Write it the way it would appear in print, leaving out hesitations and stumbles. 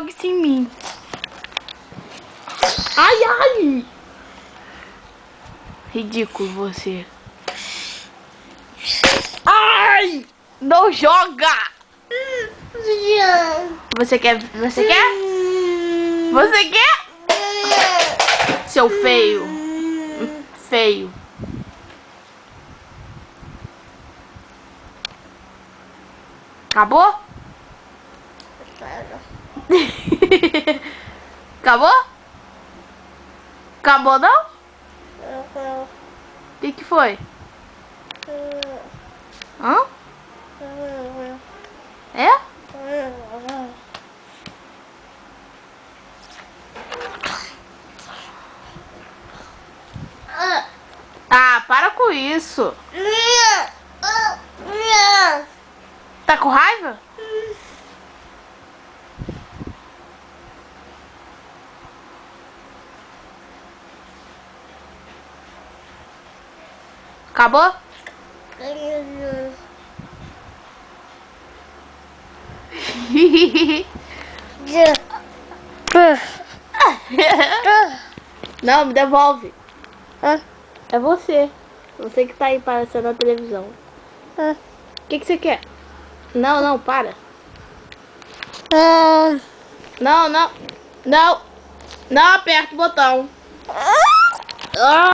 jogue isso em mim. Ai, ai. Ridículo você. Ai, não joga. Você quer? Você quer? Você quer? Seu feio. Feio. Acabou? Acabou? Acabou não? O que foi? Hã? É? Ah, para com isso. Tá com raiva? Acabou? Não, me devolve. É você. Você que tá aí aparecendo na televisão. O que você quer? Não, não, para. Não, não. Não. Não aperta o botão.